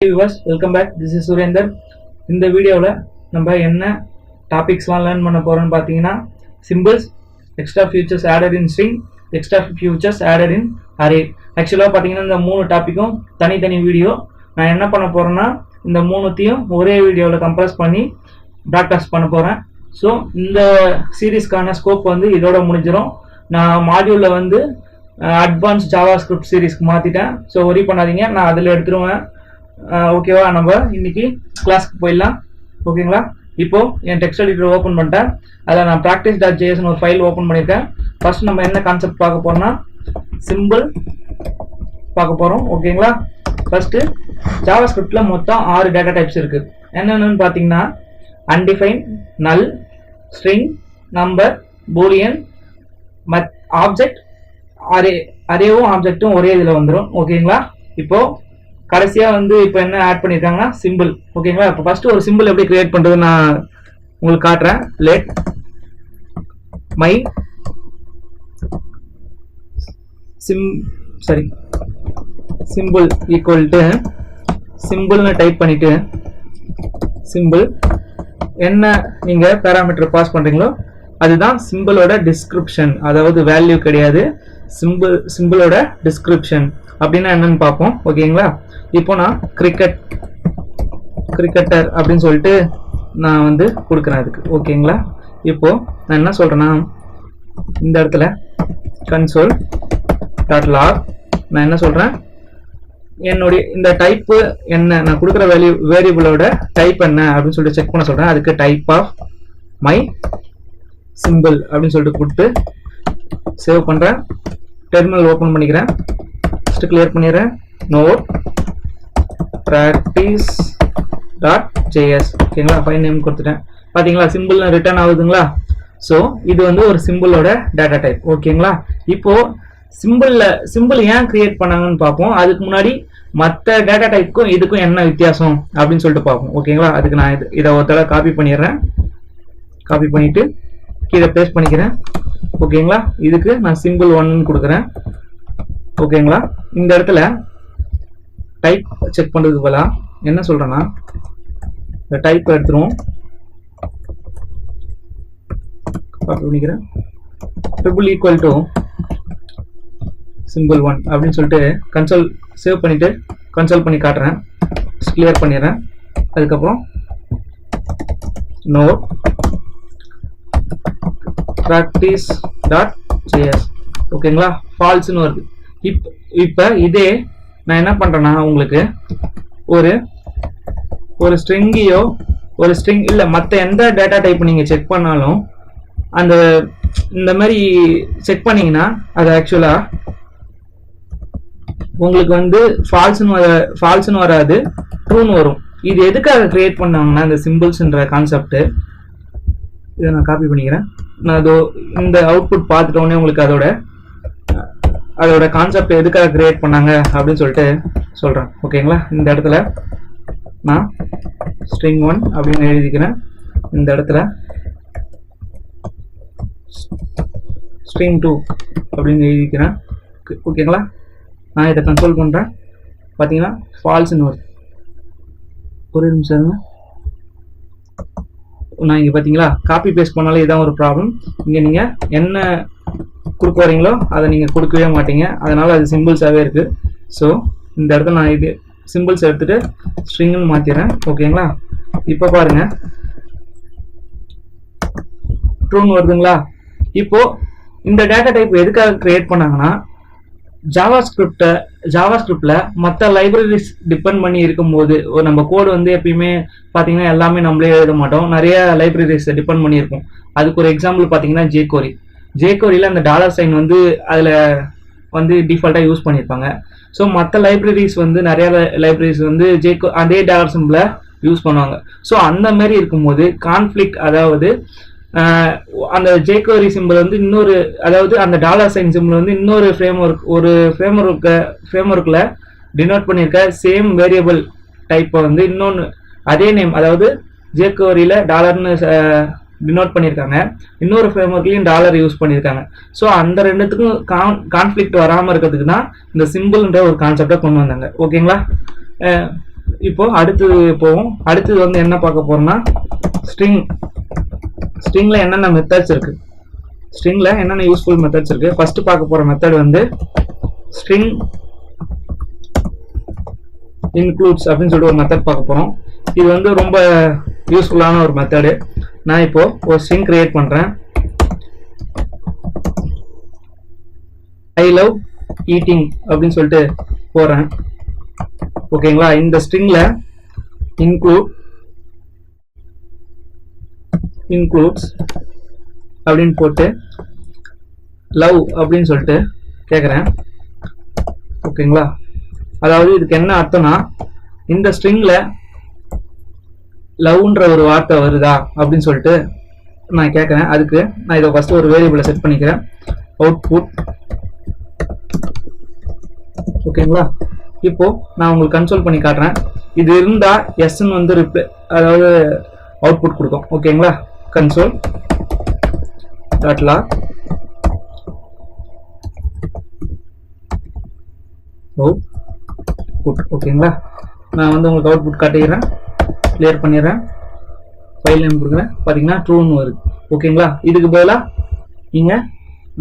Hey viewers, welcome back. This is Surender. இந்த வீடியோவில் நம்ம என்ன டாபிக்ஸ்லாம் லேர்ன் பண்ண போகிறோம்னு பார்த்தீங்கன்னா symbols, extra features added in string, extra features added in array. ஆக்சுவலாக பார்த்தீங்கன்னா இந்த மூணு டாப்பிக்கும் தனித்தனி வீடியோ. நான் என்ன பண்ண போகிறேன்னா இந்த மூணுத்தையும் ஒரே வீடியோவில் கம்ப்ரஸ் பண்ணி ப்ராக்டிஸ் பண்ண போகிறேன். ஸோ இந்த சீரீஸ்க்கான ஸ்கோப் வந்து இதோட முடிஞ்சிடும். நான் மாடியூலில் வந்து அட்வான்ஸ் ஜாவாஸ்கிரிப்ட் சீரீஸ்க்கு மாற்றிட்டேன். ஸோ ஒரி பண்ணாதீங்க, நான் அதில் எடுத்துருவேன். ஓகேவா, நம்ம இன்னைக்கு கிளாஸ்க்கு போயிடலாம். ஓகேங்களா, இப்போ என் டெக்ஸ்ட் எடிட்டர் ஓப்பன் பண்ணிட்டேன். அதில் நான் practice.jsன்னு ஒரு ஃபைல் ஓப்பன் பண்ணியிருக்கேன். ஃபர்ஸ்ட் நம்ம என்ன கான்செப்ட் பார்க்க போறோம்னா சிம்பிள் பார்க்க போகிறோம். ஓகேங்களா, ஃபர்ஸ்ட் ஜாவாஸ்கிரிப்ட்ல மொத்தம் 6 டேட்டா டைப்ஸ் இருக்கு. என்னென்னு பார்த்தீங்கன்னா undefined, null, string, number, boolean, object, array. அரேவும் ஆப்ஜெக்டும் ஒரே இதில் வந்துடும். ஓகேங்களா, இப்போ கடைசியா வந்து இப்போ என்ன ஆட் பண்ணிருக்காங்கன்னா சிம்பிள். ஓகேங்களா, இப்போ ஃபர்ஸ்ட் ஒரு சிம்பிள் எப்படி கிரியேட் பண்றது நான் உங்களுக்கு காட்டுறேன். Let my simple equal to சிம்பிள்னு டைப் பண்ணிட்டு சிம்பிள் என்ன நீங்க பேராமீட்டர் பாஸ் பண்றீங்களோ அதுதான் சிம்பிளோட டிஸ்கிரிப்ஷன், அதாவது வேல்யூ கிடையாது, சிம்பிளோட டிஸ்கிரிப்ஷன் அப்படின்னா என்னன்னு பார்ப்போம். ஓகேங்களா, இப்போ நான் கிரிக்கெட்டர் அப்படின்னு சொல்லிட்டு நான் வந்து கொடுக்குறேன் அதுக்கு. ஓகேங்களா, இப்போ நான் என்ன சொல்றேன்னா இந்த இடத்துல console.log நான் என்ன சொல்றேன், என்னுடைய இந்த டைப்பு என்ன, நான் கொடுக்குற வேரியபிளோட டைப் என்ன அப்படின்னு சொல்லிட்டு செக் பண்ண சொல்றேன். அதுக்கு டைப் ஆஃப் மை சிம்பிள் அப்படின்னு சொல்லிட்டு கொடுத்து சேவ் பண்றேன். டெர்மினல் ஓபன் பண்ணிக்கிறேன். கிளியர் பண்ணிடுறேன். Node practice.js. ஓகேங்களா, ஃபைல் நேம் கொடுத்துட்டேன். பாத்தீங்களா, சிம்பிள் ரிட்டர்ன் ஆகுதுங்களா. ஸோ இது வந்து ஒரு சிம்பிளோட டேட்டா டைப். ஓகேங்களா, இப்போ சிம்பிள் ஏன் கிரியேட் பண்ணாங்கன்னு பார்ப்போம். அதுக்கு முன்னாடி மற்ற டேட்டா டைப்புக்கும் இதுக்கும் என்ன வித்தியாசம் அப்படின்னு சொல்லிட்டு பார்ப்போம். ஓகேங்களா, அதுக்கு நான் இதை ஒரு தடவை காப்பி பண்ணிடுறேன். காப்பி பண்ணிட்டு கீழே பேஸ்ட் பண்ணிக்கிறேன். ஓகேங்களா, இதுக்கு நான் சிம்பிள் 1 கொடுக்குறேன். ஓகேங்களா, இந்த இடத்துல டைப் செக் பண்றதுக்கு பதிலா என்ன சொல்றேன்னா இந்த டைப் எடுத்துருவோம். காப்பி பண்ணிக்கிறேன். ட்ரிபிள் ஈக்குவல் டு சிம்பிள் 1 அப்படின்னு சொல்லிட்டு கன்சோல் சேவ் பண்ணிட்டு கன்சோல் பண்ணி காட்டுறேன். கிளியர் பண்ணிடுறேன். அதுக்கப்புறம் நோட் practice.js. ஓகேங்களா, ஃபால்ஸ்னு வருது. இப்போ இதே நான் என்ன பண்றேன்னா உங்களுக்கு ஒரு ஸ்ட்ரிங்கையோ ஒரு ஸ்ட்ரிங் இல்ல மற்ற எந்த டேட்டா டைப் நீங்க செக் பண்ணாலும் அந்த இந்த மாதிரி செக் பண்ணீங்கன்னா அது ஆக்சுவலா உங்களுக்கு வந்து ஃபால்ஸ்னு வராது, ட்ரூன்னு வரும். இது எதுக்காக கிரியேட் பண்ணாங்கன்னா இந்த சிம்பிள்ஸ்ன்ற கான்செப்ட். இதை நான் காப்பி பண்ணிக்கிறேன். நான் அதோ இந்த அவுட்புட் பார்த்துட்டோன்னே உங்களுக்கு அதோட கான்செப்ட் எதுக்காக கிரியேட் பண்ணாங்க அப்படின்னு சொல்லிட்டு சொல்றேன். ஓகேங்களா, இந்த இடத்துல நான் string 1 அப்படின்னு எழுதிக்கிறேன். இந்த இடத்துல string 2 அப்படின்னு எழுதிக்கிறேன். ஓகேங்களா, நான் இதை கன்சோல் பண்றேன். பாத்தீங்கன்னா ஃபால்ஸ்னு வருது. ஒரு நிமிஷம், நான் இங்க பாத்தீங்களா காப்பி பேஸ்ட் பண்ணாலே இதான் ஒரு ப்ராப்ளம். இங்க நீங்க என்ன கொடுக்க வரீங்களோ அதை நீங்க கொடுக்கவே மாட்டீங்க, அதனால அது சிம்பிள்ஸாவே இருக்கு. ஸோ இந்த இடத்துல நான் இது சிம்பிள்ஸ் எடுத்துட்டு ஸ்ட்ரிங்னு மாத்திடுறேன். ஓகேங்களா, இப்போ பாருங்க ட்ரூன்னு வருதுங்களா. இப்போ இந்த டேட்டா டைப் எதுக்காக கிரியேட் பண்ணாங்கன்னா ஜாவாஸ்கிரிப்ட்ல மற்ற லைப்ரரிஸ் டிபெண்ட் பண்ணி இருக்கும்போது நம்ம கோடு வந்து எப்பயுமே பாத்தீங்கன்னா எல்லாமே நம்மளே எழுத மாட்டோம், நிறைய லைப்ரரிஸ் டிபெண்ட் பண்ணி இருக்கும். அதுக்கு ஒரு எக்ஸாம்பிள் பாத்தீங்கன்னா ஜேகோரியில அந்த $sign வந்து அதுல வந்து டிஃபால்ட்டா யூஸ் பண்ணியிருப்பாங்க. ஸோ மற்ற லைப்ரரிஸ் வந்து நிறைய லைப்ரரிஸ் வந்து அதே டாலர் சிம்பிளை யூஸ் பண்ணுவாங்க. ஸோ அந்த மாதிரி இருக்கும்போது கான்ஃபிளிக்ட், அதாவது அந்த ஜேகோரி சிம்பிள் வந்து இன்னொரு, அதாவது அந்த $sign சிம்பிள் வந்து இன்னொரு ஃப்ரேம்வொர்க்ல டினோட் பண்ணியிருக்க சேம் வேரியபிள் டைப்பை வந்து இன்னொன்று அதே நேம், அதாவது ஜேகோரியில டாலர்னு டினோட் பண்ணியிருக்காங்க, இன்னொரு ஃப்ரேம்வொர்க்லையும் டாலர் யூஸ் பண்ணியிருக்காங்க. ஸோ அந்த ரெண்டுத்துக்கும் கான்ஃபிளிக்ட் வராமல் இருக்கிறதுக்கு தான் இந்த சிம்பிள்ன்ற ஒரு கான்செப்டை கொண்டு வந்தாங்க. ஓகேங்களா, இப்போ அடுத்தது போவோம். அடுத்தது வந்து என்ன பார்க்க போறோம்னா ஸ்ட்ரிங்ல என்னென்ன மெத்தட்ஸ் இருக்கு, ஸ்ட்ரிங்ல என்னென்ன யூஸ்ஃபுல் மெத்தட்ஸ் இருக்கு. ஃபர்ஸ்ட் பார்க்க போற மெத்தட் வந்து ஸ்ட்ரிங் இன்க்ளூட்ஸ் அப்படின்னு சொல்லிட்டு ஒரு மெத்தட் பார்க்க போறோம். இது வந்து ரொம்ப யூஸ்ஃபுல்லான ஒரு மெத்தடு. நான் இப்போ ஒரு ஸ்ட்ரிங் கிரியேட் பண்றேன். ஐ லவ் ஈட்டிங் அப்படின்னு சொல்லிட்டு போறேன். ஓகேங்களா. இந்த ஸ்ட்ரிங்ல இன்க்ளூட்ஸ் அப்படின்னு போட்டு லவ் அப்படின்னு சொல்லிட்டு கேட்குறேன். ஓகேங்களா. அதாவது இதுக்கு என்ன அர்த்தம்னா, இந்த ஸ்ட்ரிங்ல லவ்ன்ற ஒரு வார்த்தை வருதா அப்படின்னு சொல்லிட்டு நான் கேட்குறேன். அதுக்கு நான் இதை ஃபர்ஸ்ட் ஒரு வேரியபிளை செட் பண்ணிக்கிறேன், அவுட்புட். ஓகேங்களா. இப்போ நான் உங்களுக்கு கன்சோல் பண்ணி காட்டுறேன். இது இருந்தா எஸ்ன்னு வந்து ரிப்ளை, அதாவது அவுட்புட் கொடுக்கும். ஓகேங்களா. Console dot log output. ஓகேங்களா. நான் வந்து உங்களுக்கு அவுட்புட் காட்டிக்கிறேன், கிளியர் பண்ணிடுறேன், ஃபைல் நேம் கொடுக்குறேன். பார்த்தீங்கன்னா ட்ரூன்னு வருது. ஓகேங்களா. இதுக்கு பதிலாக நீங்கள்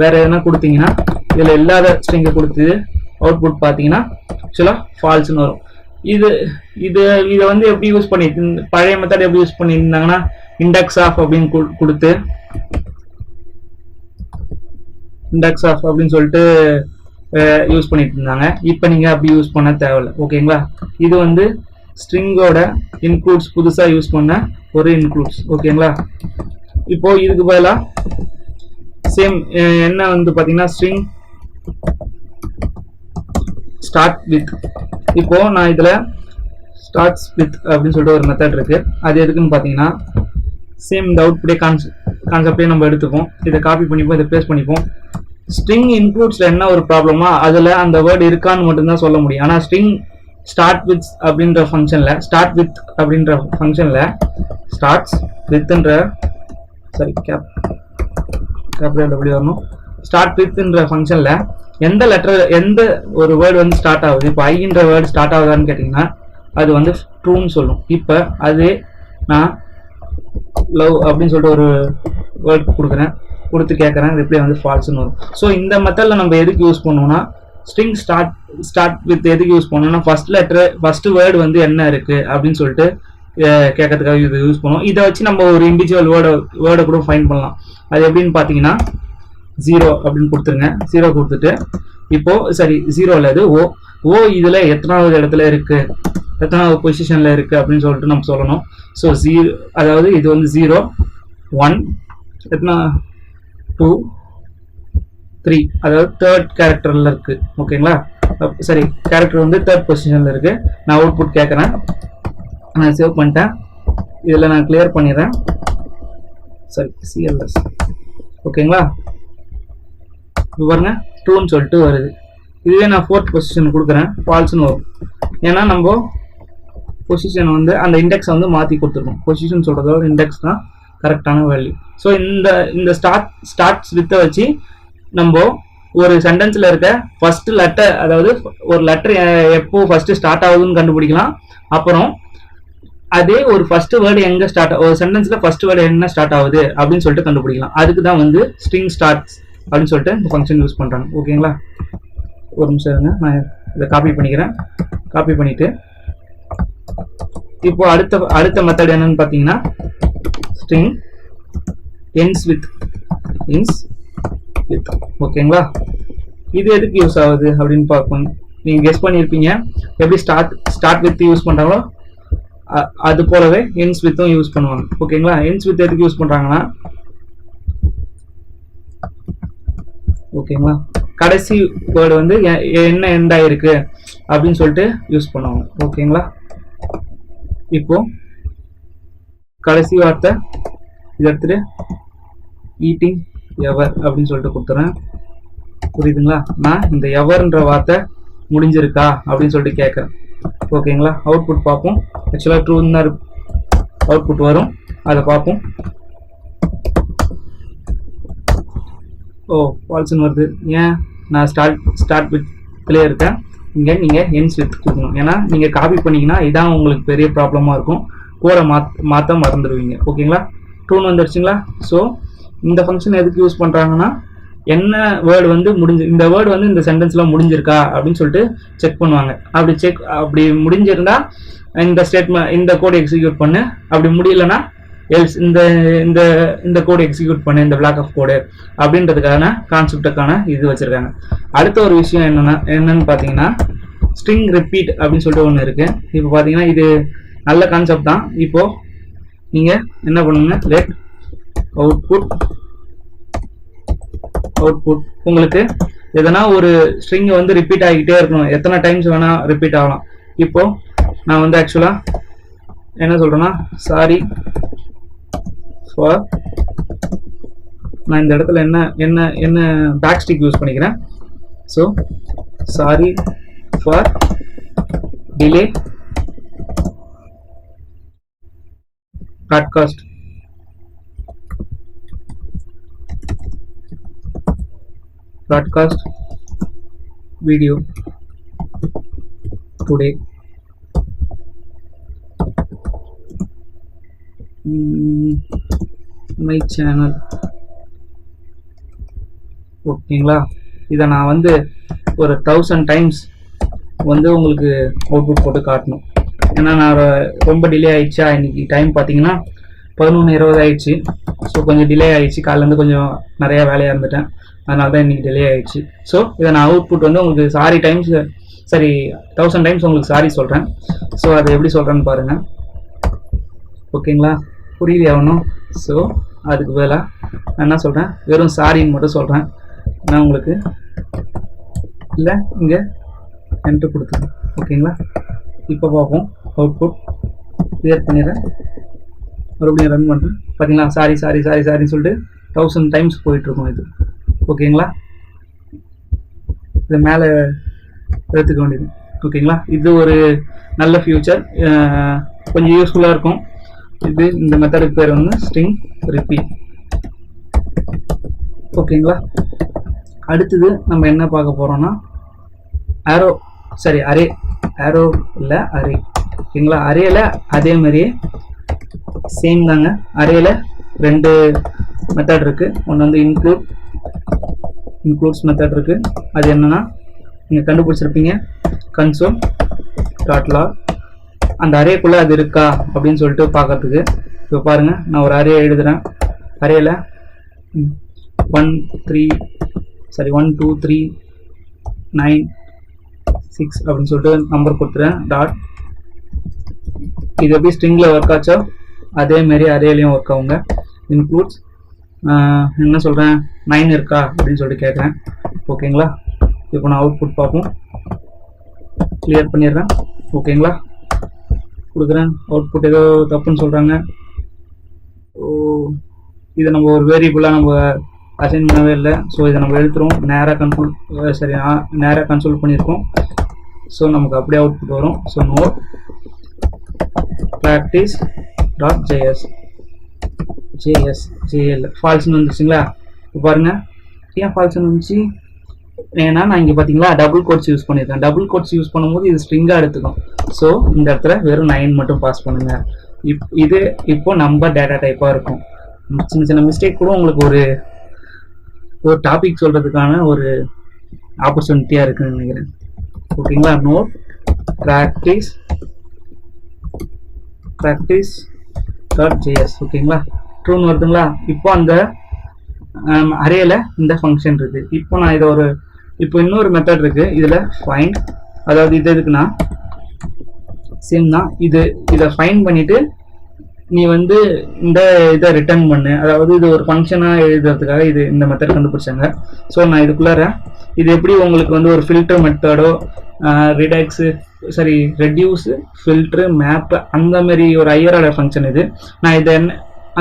வேற எதனா கொடுத்தீங்கன்னா, இதில் இல்லாத ஸ்ட்ரிங்கை கொடுத்து அவுட்புட் பார்த்தீங்கன்னா ஆக்சுவலாக ஃபால்ஸ்னு வரும். இதை வந்து எப்படி யூஸ் பண்ணி, பழைய மெத்தட் எப்படி யூஸ் பண்ணியிருந்தாங்கன்னா இண்டெக்ஸ் ஆஃப் அப்படின்னு கொடுத்து இண்டெக்ஸ் ஆஃப் அப்படின்னு சொல்லிட்டு யூஸ் பண்ணிட்டு இருந்தாங்க. இப்போ நீங்கள் அப்படி யூஸ் பண்ண தேவையில்லை. ஓகேங்களா. இது வந்து ஸ்ட்ரிங்கோட இன்க்ளூட்ஸ், புதுசாக யூஸ் பண்ண ஒரு இன்க்ளூட்ஸ். ஓகேங்களா. இப்போ இதுக்கு பதிலாக சேம் என்ன வந்து பார்த்தீங்கன்னா ஸ்ட்ரிங் ஸ்டார்ட் வித். இப்போ நான் இதில் ஸ்டார்ட்ஸ் வித் அப்படின்னு சொல்லிட்டு ஒரு மெத்தட் இருக்கு. அது எதுக்குன்னு பார்த்தீங்கன்னா சேம் இந்த அவுட்புட்டே கான்செப்டே நம்ம எடுத்துப்போம். இதை காப்பி பண்ணிப்போம், இதை பேஸ்ட் பண்ணிப்போம். ஸ்ட்ரிங் இன்க்ளூட்ஸ்ல என்ன ஒரு ப்ராப்ளமா, அதில் அந்த வேர்டு இருக்கான்னு மட்டும்தான் சொல்ல முடியும். ஆனால் ஸ்ட்ரிங் ஸ்டார்ட் வித் அப்படின்ற ஃபங்க்ஷன்ல ஸ்டார்ட்ஸ் வித்ன்ற வரணும். ஸ்டார்ட் வித்ன்ற ஃபங்க்ஷன்ல எந்த லெட்டர், எந்த ஒரு வேர்டு வந்து ஸ்டார்ட் ஆகுது, இப்போ ஐன்ற வேர்டு ஸ்டார்ட் ஆகுதான்னு கேட்டிங்கன்னா அது வந்து ட்ரூன்னு சொல்லும். இப்போ அது நான் லவ் அப்படின்னு சொல்லிட்டு ஒரு வேர்டு கொடுத்து கேட்குறேன், ரிப்ளை வந்து ஃபால்ஸ்னு வரும். ஸோ இந்த மெத்தடில் நம்ம எதுக்கு யூஸ் பண்ணுவோம்னா, ஸ்ட்ரிங் ஸ்டார்ட் வித் எதுக்கு யூஸ் பண்ணோம்னா, ஃபர்ஸ்ட் வேர்டு வந்து என்ன இருக்கு அப்படின்னு சொல்லிட்டு கேட்கறதுக்காக இது யூஸ் பண்ணுவோம். இதை வச்சு நம்ம ஒரு இண்டிவிஜுவல் வேர்டை கூட ஃபைண்ட் பண்ணலாம். அது எப்படின்னு பார்த்தீங்கன்னா 0 அப்படின்னு கொடுத்துருங்க. 0 கொடுத்துட்டு இப்போ ஜீரோவில் இது ஓ இதில் எத்தனாவது இடத்துல இருக்கு, எத்தனாவது பொசிஷனில் இருக்கு அப்படின்னு சொல்லிட்டு நம்ம சொல்லணும். ஸோ அதாவது இது வந்து 0 1 எத்தனா 2 3, அதாவது தேர்ட் கேரக்டர்ல இருக்கு. ஓகேங்களா. கேரக்டர் வந்து தேர்ட் பொசிஷன்ல இருக்கு. நான் அவுட்புட் கேட்குறேன், நான் சேவ் பண்ணிட்டேன். இதில் நான் கிளியர் பண்ணிடுறேன். சிஎல்எஸ். ஓகேங்களா. பாருங்க ட்ரூன்னு சொல்லிட்டு வருது. இதுவே நான் ஃபோர்த் பொசிஷன் கொடுக்குறேன், ஃபால்ஸ்னு வரும். ஏன்னா நம்ம பொசிஷன் வந்து அந்த இண்டெக்ஸை வந்து மாற்றி கொடுத்துருக்கோம். பொசிஷன் சொல்றதோட இண்டெக்ஸ் தான் கரெக்டான வேல்யூ. ஸோ இந்த ஸ்டார்ட்ஸ் வித்தை வச்சு நம்ம ஒரு சென்டென்ஸ்ல இருக்க ஃபர்ஸ்ட் லெட்டர், அதாவது ஒரு லெட்டர் எப்போ ஃபர்ஸ்ட் ஸ்டார்ட் ஆகுதுன்னு கண்டுபிடிக்கலாம். அப்புறம் அதே ஒரு ஃபர்ஸ்ட் வேர்டு எங்க ஒரு சென்டென்ஸ்ல ஃபர்ஸ்ட் வேர்டு என்ன ஸ்டார்ட் ஆகுது அப்படின்னு சொல்லிட்டு கண்டுபிடிக்கலாம். அதுக்கு தான் வந்து ஸ்ட்ரிங் ஸ்டார்ட்ஸ் அப்படின்னு சொல்லிட்டு இந்த ஃபங்க்ஷன் யூஸ் பண்றாங்க. ஓகேங்களா. ஒரு நிமிஷம் இருங்க, நான் இதை காப்பி பண்ணிக்கிறேன். காப்பி பண்ணிட்டு இப்போ அடுத்த மெத்தட் என்னன்னு பார்த்தீங்கன்னா ஸ்ட்ரிங் ends with. ஓகேங்களா. இது எதுக்கு யூஸ் ஆகுது அப்படின்னு பார்க்கணும். நீங்க கெஸ் பண்ணியிருப்பீங்க, எப்படி ஸ்டார்ட் வித் யூஸ் பண்றாங்களோ அது போலவே ends withம் யூஸ் பண்ணுவாங்க. ஓகேங்களா. ends with எதுக்கு யூஸ் பண்றாங்கன்னா, ஓகேங்களா, கடைசி வேர்டு வந்து என்ன எண்ட் ஆயிருக்கு அப்படின்னு சொல்லிட்டு யூஸ் பண்ணுவாங்க. ஓகேங்களா. இப்போ கடைசி வார்த்தை இதை எடுத்துட்டு ஈட்டிங் எவர் அப்படின்னு சொல்லிட்டு கொடுத்துறேன். புரியுதுங்களா. நான் இந்த எவர்ன்ற வார்த்தை முடிஞ்சிருக்கா அப்படின்னு சொல்லிட்டு கேட்குறேன். ஓகேங்களா. அவுட்புட் பார்ப்போம். ஆக்சுவலாக ட்ரூன்னு அவுட்புட் வரும், அதை பார்ப்போம். ஓ ஃபால்ஸ்னு வருது. ஏன், நான் ஸ்டார்ட் வித்லேயே இருக்கேன். இங்கே நீங்கள் என்ஸ் வித் கொடுக்கணும். ஏன்னா நீங்கள் காப்பி பண்ணிங்கன்னா இதான் உங்களுக்கு பெரிய ப்ராப்ளமாக இருக்கும். கோரை மாற்ற மறந்துடுவீங்க. ஓகேங்களா? ட்ரூன்னு வந்துடுச்சுங்களா? ஸோ இந்த ஃபங்க்ஷன் எதுக்கு யூஸ் பண்ணுறாங்கன்னா, என்ன வேர்டு வந்து இந்த வேர்டு வந்து இந்த சென்டென்ஸில் முடிஞ்சிருக்கா அப்படின்னு சொல்லிட்டு செக் பண்ணுவாங்க. அப்படி முடிஞ்சிருந்தா இந்த ஸ்டேட்மெண்ட் இந்த கோடு எக்ஸிக்யூட் பண்ணு, அப்படி முடியலன்னா எல்ஸ் இந்த கோடு எக்ஸிக்யூட் பண்ணு, இந்த பிளாக் ஆஃப் கோடு அப்படின்றதுக்கான கான்செப்டுக்கான இது வச்சிருக்காங்க. அடுத்த ஒரு விஷயம் என்னன்னு பார்த்தீங்கன்னா, ஸ்ட்ரிங் ரிப்பீட் அப்படின்னு சொல்லிட்டு ஒன்று இருக்கு. இப்போ பார்த்தீங்கன்னா இது நல்ல கான்செப்ட் தான். இப்போ நீங்க என்ன பண்ணுங்க, லெட் அவுட்புட் உங்களுக்கு எதனா ஒரு ஸ்ட்ரிங் வந்து ரிப்பீட் ஆகிட்டே இருக்கணும். எத்தனை டைம்ஸ் வேணா ரிப்பீட் ஆகலாம். இப்போ நான் வந்து ஆக்சுவலா என்ன சொல்றேன்னா, சாரி ஃபார், நான் இந்த இடத்துல என்ன பேக் ஸ்டிக் யூஸ் பண்ணிக்கிறேன். So sorry for delay broadcast video today. My channel. ஓகேங்களா? இதை நான் வந்து ஒரு 1000 டைம்ஸ் வந்து உங்களுக்கு அவுட்புட் போட்டு காட்டணும். ஏன்னா நான் ரொம்ப டிலே ஆயிடுச்சா, இன்னைக்கு டைம் பார்த்தீங்கன்னா 11:20 ஆயிடுச்சு. ஸோ கொஞ்சம் டிலே ஆயிடுச்சு, காலையிலேருந்து கொஞ்சம் நிறையா வேலையாக இருந்துட்டேன், அதனால தான் இன்னைக்கு டிலே ஆயிடுச்சு. ஸோ இதை நான் அவுட்புட் வந்து உங்களுக்கு 1000 டைம்ஸ் உங்களுக்கு சாரி சொல்கிறேன். ஸோ அதை எப்படி சொல்கிறேன்னு பாருங்கள். ஓகேங்களா? புரியலையா ஒன்றும்? ஸோ அதுக்கு பதிலாக நான் என்ன சொல்கிறேன், வெறும் சாரின்னு மட்டும் சொல்கிறேன். நான் உங்களுக்கு இல்லை இங்கே என்ட்ரு கொடுத்துருக்கேன். ஓகேங்களா? இப்போ பார்ப்போம். அவுட்புட் கிளியர் பண்ணிடுறேன், மறுபடியும் ரன் பண்ணுறேன். பார்த்தீங்களா? சாரின்னு சொல்லிட்டு 1000 டைம்ஸ் போயிட்டுருக்கோம் இது. ஓகேங்களா? இது மேலே எடுத்துக்க வேண்டியது. ஓகேங்களா? இது ஒரு நல்ல ஃபியூச்சர், கொஞ்சம் யூஸ்ஃபுல்லாக இருக்கும். இந்த மெத்தடுக்கு பேர் வந்து ஸ்ட்ரிங் ரிப்பீட். ஓகேங்களா? அடுத்தது நம்ம என்ன பார்க்க போகிறோம்னா, அரே இல்லை அரே. ஓகேங்களா? அரேல அதே மாதிரியே சேம் தாங்க. அரேல 2 மெத்தட் இருக்கு. ஒன்று வந்து இன்க்ளூட்ஸ் மெத்தட் இருக்கு. அது என்னன்னா, நீங்க கண்டுபிடிச்சிருப்பீங்க, console.log. அந்த அரேக்குள்ள அது இருக்கா அப்படின்னு சொல்லிட்டு பார்க்கறதுக்கு. இப்போ பாருங்க, நான் ஒரு அரே எழுதுறேன். அரேல 1 2 3 9 6 அப்படின்னு சொல்லிட்டு நம்பர் கொடுத்துறேன். டாட். இது எப்படி ஸ்ட்ரிங்ல ஒர்க் ஆச்சோ அதே மாதிரி அரேலையும் ஒர்க் ஆகுங்க. இன்க்ளூட்ஸ் என்ன சொல்றேன், 9 இருக்கா அப்படின்னு சொல்லிட்டு கேட்குறேன். ஓகேங்களா? இப்போ நான் அவுட்புட் பார்ப்போம். கிளியர் பண்ணிடுறேன். ஓகேங்களா? கொடுக்குறேன். அவுட்புட் ஏதோ தப்புன்னு சொல்றாங்க. இதை நம்ம ஒரு வேரியபிளா நம்ம அசைன் பண்ணவே இல்லை. ஸோ இதை நம்ம எழுத்துறோம். நேராக கன்சோல் பண்ணியிருக்கோம். ஸோ நமக்கு அப்படியே அவுட்புட் வரும். ஸோ நோட் practice.js ஃபால்ஸ்னு வந்துச்சுங்களா? இப்போ பாருங்க, ஏன் ஃபால்ஸ்னு வந்துச்சு? ஏன்னா நான் இங்கே பார்த்தீங்களா டபுள் கோட்ஸ் யூஸ் பண்ணியிருக்கேன். டபுள் கோட்ஸ் யூஸ் பண்ணும்போது இது ஸ்ட்ரிங்காக எடுத்துக்கும். ஸோ இந்த இடத்துல வெறும் 9 மட்டும் பாஸ் பண்ணுங்க. இது இப்போ நம்பர் டேட்டா டைப்பாக இருக்கும். சின்ன மிஸ்டேக் கூட உங்களுக்கு ஒரு டாபிக் சொல்றதுக்கான ஒரு ஆப்பர்ச்சுனிட்டியா இருக்குன்னு நினைக்கிறேன். ஓகேங்களா? Note practice.js. ஓகேங்களா? ட்ரூன்னு வருதுங்களா? இப்போ அந்த அரேல இந்த ஃபங்க்ஷன் இருக்கு. இப்போ நான் இப்போ இன்னொரு மெத்தட் இருக்கு. இதுல ஃபைண்ட், அதாவது இது எதுக்குன்னா சேம் தான். இதை ஃபைண்ட் பண்ணிட்டு நீ வந்து இந்த இதை ரிட்டர்ன் பண்ணு. அதாவது இது ஒரு ஃபங்க்ஷனா எழுதுறதுக்காக இந்த மெத்தட் கண்டுபிடிச்சாங்க. ஸோ நான் இதுக்குள்ளார இது எப்படி உங்களுக்கு வந்து ஒரு ஃபில்டர் மெத்தடோ ரெடியூஸ் ஃபில்டர் மேப் அந்த மாதிரி ஒரு ஹையர் ஆர்டர் ஃபங்க்ஷன் இது. நான் இதை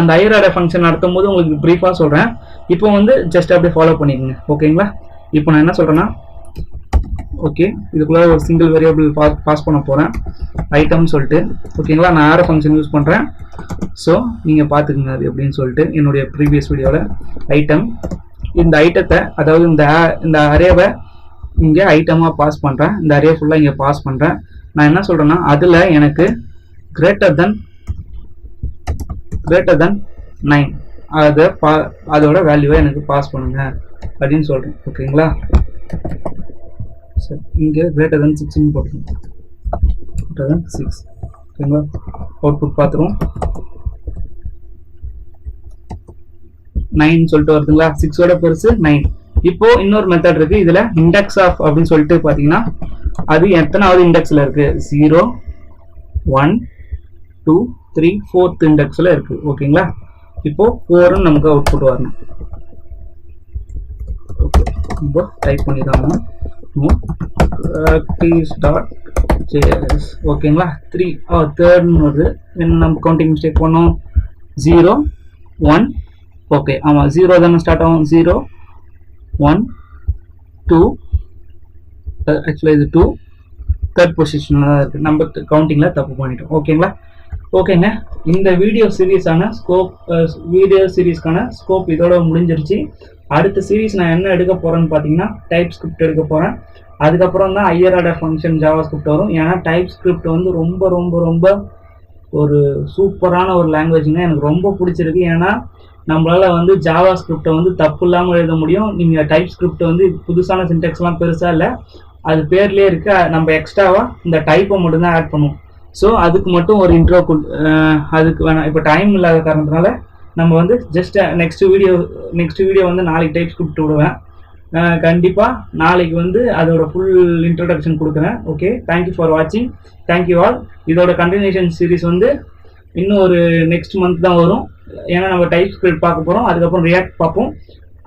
அந்த ஹையர் ஆர்டர் ஃபங்க்ஷன் நடத்தும் போது உங்களுக்கு ப்ரீஃபாக சொல்கிறேன். இப்போ வந்து ஜஸ்ட் அப்படியே ஃபாலோ பண்ணிக்கோங்க. ஓகேங்களா? இப்போ நான் என்ன சொல்கிறேன்னா, ஓகே, இதுக்குள்ள ஒரு சிங்கிள் வேரியபிள் பாஸ் பண்ண போகிறேன், ஐட்டம் சொல்லிட்டு. ஓகேங்களா? நான் ஆரோ ஃபங்க்ஷன் யூஸ் பண்ணுறேன். ஸோ நீங்கள் பார்த்துக்குங்க அது எப்படின்னு சொல்லிட்டு என்னுடைய ப்ரீவியஸ் வீடியோவில். ஐட்டம், இந்த ஐட்டத்தை, அதாவது இந்த அரேவை இங்கே ஐட்டமாக பாஸ் பண்ணுறேன். இந்த அரே ஃபுல்லாக இங்கே பாஸ் பண்ணுறேன். நான் என்ன சொல்கிறேன்னா அதில் எனக்கு கிரேட்டர் தென் 9 அதோட வேல்யூவை எனக்கு பாஸ் பண்ணுங்க அப்படின்னு சொல்கிறேன். ஓகேங்களா? சரி, இங்கே கிரேட்டர் தென் 6 போட்டுருங்க. Greater than 6. ஓகேங்களா? அவுட்புட் பார்த்துருவோம். 9 சொல்லிட்டு வருதுங்களா? 6ஓட பெருசு 9. இப்போ இன்னொரு மெத்தட் இருக்கு. இதுல இண்டெக்ஸ் ஆஃப் அப்படின்னு சொல்லிட்டு பாத்தீங்கன்னா அது எத்தனாவது இண்டெக்ஸ்ல இருக்கு? 0 1 2 3 4th இண்டெக்ஸ்ல இருக்கு. ஓகேங்களா? இப்போ 4 நமக்கு அவுட்புட் வரணும். ஓகே, இப்போ டைப் பண்ணிதாங்க practice.js. ஓகேங்களா? 3 3rd வருது. நம்ம கவுண்டிங் மிஸ்டேக் பண்ணோம். 0 1. ஓகே, ஆமா 0 தானே ஸ்டார்ட் ஆகும். 0 1 2. ஆக்சுவலா இது 2 தேர்ட் பொசிஷன்ல தான் இருக்கு. நம்ம கவுண்டிங்ல தப்பு பண்ணிட்டோம். ஓகேங்களா? ஓகேங்க, இந்த வீடியோ சீரீஸ்க்கான ஸ்கோப் இதோட முடிஞ்சிருச்சு. அடுத்த சீரீஸ் நான் என்ன எடுக்க போறேன்னு பாத்தீங்கன்னா டைப் ஸ்கிரிப்ட் எடுக்க போறேன். அதுக்கப்புறம் தான் ஹையர் ஆர்டர் ஃபங்க்ஷன் ஜாவாஸ்கிரிப்ட் வரும். ஏன்னா டைப் ஸ்கிரிப்ட் வந்து ரொம்ப ரொம்ப ரொம்ப ஒரு சூப்பரான ஒரு லாங்குவேஜ்ங்க. எனக்கு ரொம்ப பிடிச்சிருக்கு. ஏன்னா நம்மளால வந்து ஜாவாஸ்கிரிப்டை வந்து தப்பு இல்லாமல் எழுத முடியும். நீங்க டைப் ஸ்கிரிப்ட் வந்து புதுசான சின்டெக்ஸ்லாம் பெருசா இல்லை, அது பேர்லேயே இருக்கு. நம்ம எக்ஸ்ட்ராவா இந்த டைப்பை மட்டும் தான் ஆட் பண்ணுவோம். ஸோ அதுக்கு மட்டும் ஒரு இன்ட்ரோ அதுக்கு வேணாம். இப்போ டைம் இல்லாத காரணத்தினால நம்ம வந்து ஜஸ்ட் நெக்ஸ்ட் வீடியோ வந்து நாளைக்கு டைப் ஸ்கிரிப்ட் விடுவேன். கண்டிப்பா நாளைக்கு வந்து அதோட ஃபுல் இன்ட்ரோடக்ஷன் கொடுக்குறேன். ஓகே, தேங்க்யூ ஃபார் வாட்சிங். Thank you all. இதோட கண்டினியூஷன் சீரிஸ் வந்து இன்னும் ஒரு நெக்ஸ்ட் மந்த் தான் வரும். ஏன்னா நம்ம டைப் ஸ்கிரிப்ட் பார்க்க போறோம், அதுக்கப்புறம் ரியாக்ட் பார்ப்போம்,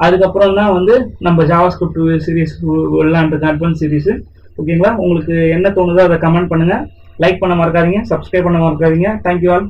அதுக்கப்புறம் தான் வந்து நம்ம ஜாவாஸ்கிரிப்ட் சீரிஸ் விளையாண்டுருக்கோம், அட்வான்ஸ் சீரிஸ். ஓகேங்களா? உங்களுக்கு என்ன தோணுதோ அதை கமெண்ட் பண்ணுங்க, லைக் பண்ண மறக்காதீங்க, சப்ஸ்கிரைப் பண்ண மறக்காதீங்க. Thank you all.